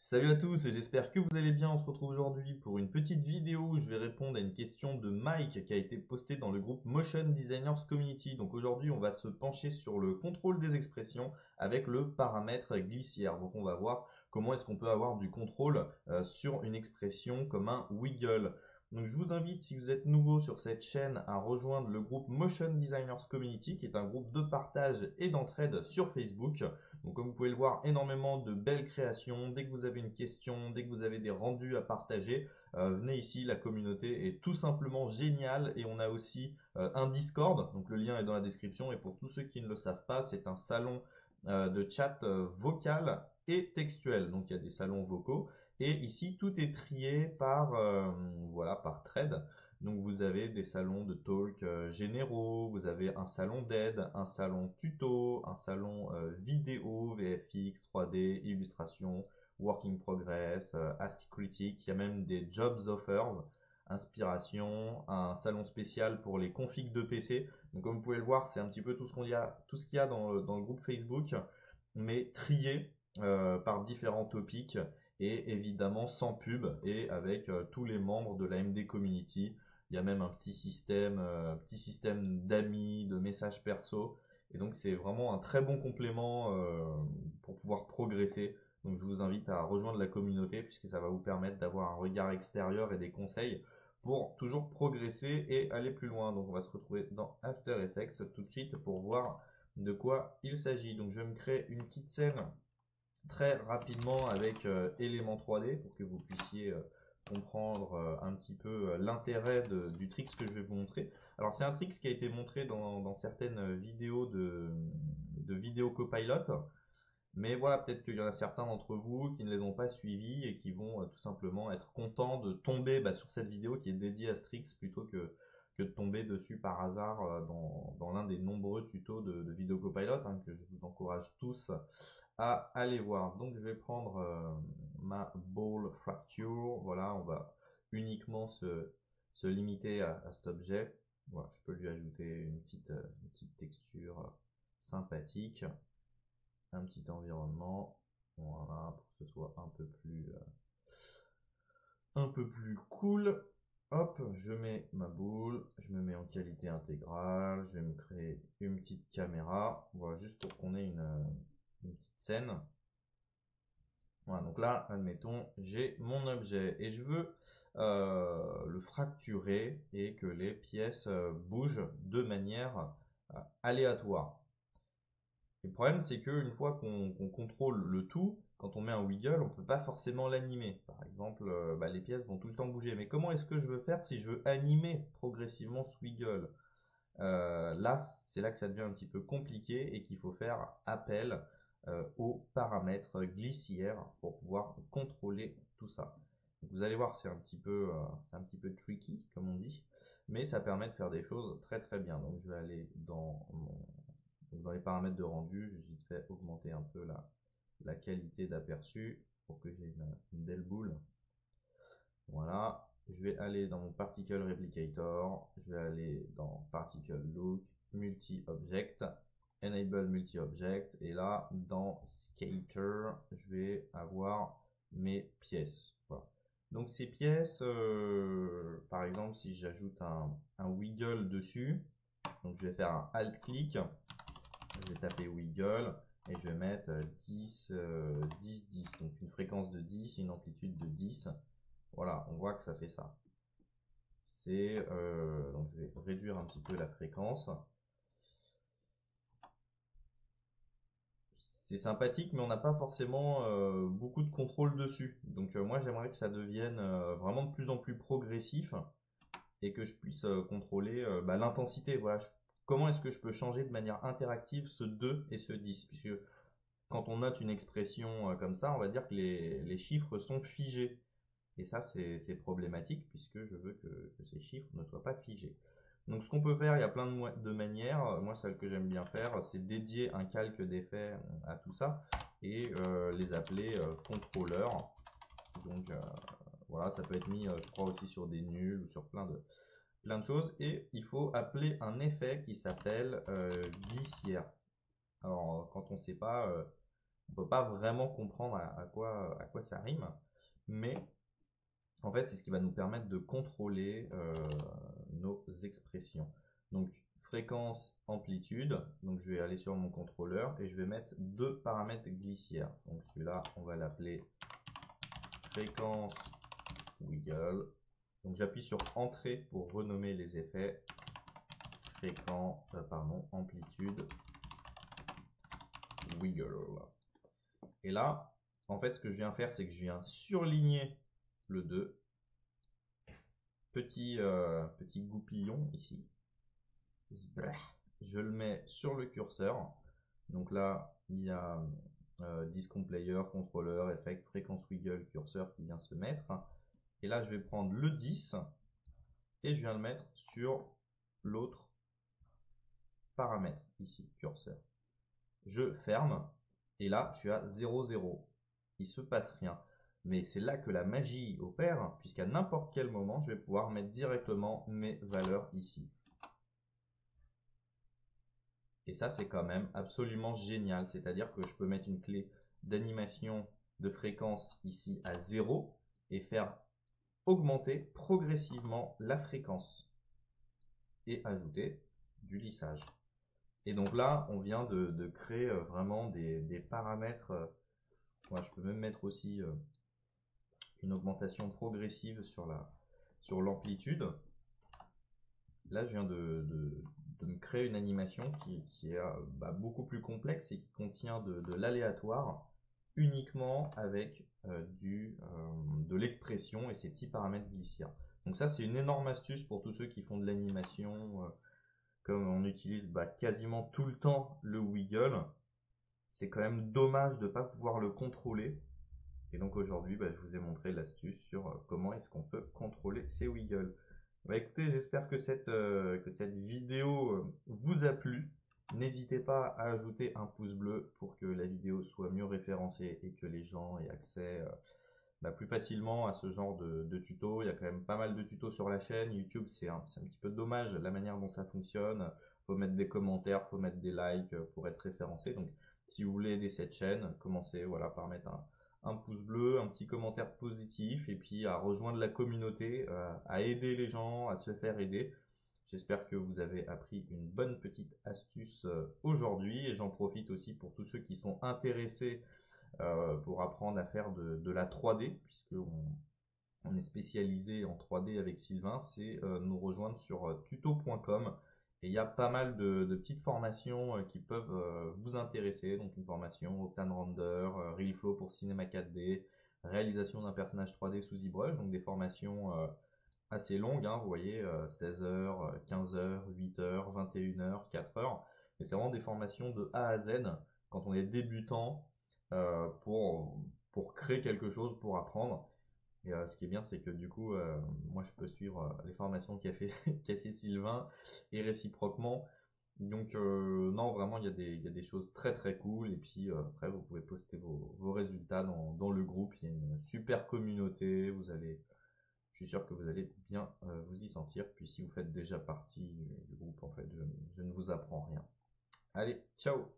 Salut à tous et j'espère que vous allez bien. On se retrouve aujourd'hui pour une petite vidéo où je vais répondre à une question de Mike qui a été postée dans le groupe Motion Designers Community. Donc aujourd'hui, on va se pencher sur le contrôle des expressions avec le paramètre glissière. Donc on va voir comment est-ce qu'on peut avoir du contrôle sur une expression comme un wiggle. Donc je vous invite, si vous êtes nouveau sur cette chaîne, à rejoindre le groupe Motion Designers Community qui est un groupe de partage et d'entraide sur Facebook. Donc comme vous pouvez le voir, énormément de belles créations. Dès que vous avez une question, dès que vous avez des rendus à partager, venez ici, la communauté est tout simplement géniale. Et on a aussi un Discord, donc le lien est dans la description. Et pour tous ceux qui ne le savent pas, c'est un salon de chat vocal et textuel. Donc il y a des salons vocaux. Et ici, tout est trié par, voilà, par thread. Donc vous avez des salons de talk généraux, vous avez un salon d'aide, un salon tuto, un salon vidéo, VFX, 3D, illustration, work in progress, ask critique, il y a même des jobs offers, inspiration, un salon spécial pour les configs de PC. Donc comme vous pouvez le voir, c'est un petit peu tout ce tout ce qu'il y a dans le groupe Facebook, mais trié par différents topics et évidemment sans pub et avec tous les membres de la MD Community. Il y a même un petit système d'amis, de messages perso. Et donc c'est vraiment un très bon complément pour pouvoir progresser. Donc je vous invite à rejoindre la communauté puisque ça va vous permettre d'avoir un regard extérieur et des conseils pour toujours progresser et aller plus loin. Donc on va se retrouver dans After Effects tout de suite pour voir de quoi il s'agit. Donc je vais me créer une petite scène très rapidement avec Element 3D pour que vous puissiez comprendre un petit peu l'intérêt du tricks que je vais vous montrer. Alors c'est un tricks qui a été montré dans certaines vidéos de vidéo copilot, mais voilà, peut-être qu'il y en a certains d'entre vous qui ne les ont pas suivis et qui vont tout simplement être contents de tomber sur cette vidéo qui est dédiée à Strix plutôt que de tomber dessus par hasard dans l'un des nombreux tutos de vidéo copilot que je vous encourage tous à aller voir. Donc je vais prendre ma ball fracture. Voilà, on va uniquement se limiter à cet objet. Voilà, je peux lui ajouter une petite texture sympathique, un petit environnement. Voilà, pour que ce soit un peu plus cool. Hop, je mets ma boule, je me mets en qualité intégrale, je vais me créer une petite caméra, voilà, juste pour qu'on ait une petite scène. Voilà, donc là, admettons, j'ai mon objet et je veux le fracturer et que les pièces bougent de manière aléatoire. Le problème, c'est qu'une fois qu'on contrôle le tout, quand on met un wiggle, on peut pas forcément l'animer. Par exemple, les pièces vont tout le temps bouger. Mais comment est-ce que je veux faire si je veux animer progressivement ce wiggle? Là, c'est là que ça devient un petit peu compliqué et qu'il faut faire appel aux paramètres glissières pour pouvoir contrôler tout ça. Donc, vous allez voir, c'est un petit peu tricky, comme on dit, mais ça permet de faire des choses très très bien. Donc, je vais aller dans les paramètres de rendu, je vais vite fait augmenter un peu la qualité d'aperçu pour que j'ai une belle boule. Voilà, je vais aller dans mon Particle Replicator, je vais aller dans Particle Look, Multi-Object, Enable Multi-Object, et là, dans Skater, je vais avoir mes pièces. Voilà. Donc ces pièces, par exemple, si j'ajoute un wiggle dessus, donc je vais faire un Alt-clic, je vais taper wiggle, et je vais mettre 10, 10, 10, donc une fréquence de 10 et une amplitude de 10. Voilà, on voit que ça fait ça. Donc je vais réduire un petit peu la fréquence. C'est sympathique, mais on n'a pas forcément beaucoup de contrôle dessus. Donc moi j'aimerais que ça devienne vraiment de plus en plus progressif et que je puisse contrôler l'intensité. Voilà, comment est-ce que je peux changer de manière interactive ce 2 et ce 10, puisque quand on note une expression comme ça, on va dire que les chiffres sont figés. Et ça, c'est problématique puisque je veux que ces chiffres ne soient pas figés. Donc ce qu'on peut faire, il y a plein de manières. Moi, celle que j'aime bien faire, c'est dédier un calque d'effets à tout ça et les appeler contrôleurs. Donc voilà, ça peut être mis, je crois, aussi sur des nuls ou sur plein de choses. Et il faut appeler un effet qui s'appelle glissière. Alors quand on ne sait pas On peut pas vraiment comprendre à quoi ça rime, mais en fait, c'est ce qui va nous permettre de contrôler nos expressions. Donc, fréquence, amplitude. Donc, je vais aller sur mon contrôleur et je vais mettre deux paramètres glissières. Donc, celui-là, on va l'appeler fréquence wiggle. Donc, j'appuie sur Entrée pour renommer les effets. Amplitude wiggle. Et là, en fait, ce que je viens faire, c'est que je viens surligner le 2. Petit goupillon ici. Je le mets sur le curseur. Donc là, il y a Discom Player, contrôleur, effect, fréquence wiggle, curseur qui vient se mettre. Et là, je vais prendre le 10 et je viens le mettre sur l'autre paramètre ici, curseur. Je ferme et là, je suis à 0, 0. Il se passe rien. Mais c'est là que la magie opère, puisqu'à n'importe quel moment, je vais pouvoir mettre directement mes valeurs ici. Et ça, c'est quand même absolument génial. C'est-à-dire que je peux mettre une clé d'animation de fréquence ici à 0 et faire augmenter progressivement la fréquence et ajouter du lissage. Et donc là, on vient de créer vraiment des paramètres. Moi, je peux même mettre aussi une augmentation progressive sur l'amplitude. Là, je viens de me créer une animation qui est beaucoup plus complexe et qui contient de l'aléatoire uniquement avec de l'expression et ces petits paramètres glissières. Donc ça, c'est une énorme astuce pour tous ceux qui font de l'animation. Comme on utilise quasiment tout le temps le wiggle, c'est quand même dommage de ne pas pouvoir le contrôler. Et donc aujourd'hui, je vous ai montré l'astuce sur comment est-ce qu'on peut contrôler ces wiggles. Écoutez, j'espère que cette vidéo vous a plu. N'hésitez pas à ajouter un pouce bleu pour que la vidéo soit mieux référencée et que les gens aient accès plus facilement à ce genre de tutos. Il y a quand même pas mal de tutos sur la chaîne. YouTube, c'est un petit peu dommage la manière dont ça fonctionne. Faut mettre des commentaires, faut mettre des likes pour être référencé. Donc, si vous voulez aider cette chaîne, commencez par mettre un pouce bleu, un petit commentaire positif et puis à rejoindre la communauté, à aider les gens, à se faire aider. J'espère que vous avez appris une bonne petite astuce aujourd'hui et j'en profite aussi pour tous ceux qui sont intéressés pour apprendre à faire de la 3D, puisqu'on est spécialisé en 3D avec Sylvain, c'est nous rejoindre sur tuto.com. Et il y a pas mal de petites formations qui peuvent vous intéresser. Donc une formation Octane Render, RealFlow pour Cinema 4D, réalisation d'un personnage 3D sous ZBrush. Donc des formations assez longues, hein, vous voyez, 16 heures, 15 heures, 8 heures, 21 heures, 4 heures. Et c'est vraiment des formations de A à Z quand on est débutant pour créer quelque chose, pour apprendre. Et ce qui est bien, c'est que du coup, moi, je peux suivre les formations qu'a fait Sylvain et réciproquement. Donc, non, vraiment, il y a des choses très très cool. Et puis, après, vous pouvez poster vos résultats dans le groupe. Il y a une super communauté. Je suis sûr que vous allez bien vous y sentir. Puis, si vous faites déjà partie du groupe, en fait, je ne vous apprends rien. Allez, ciao!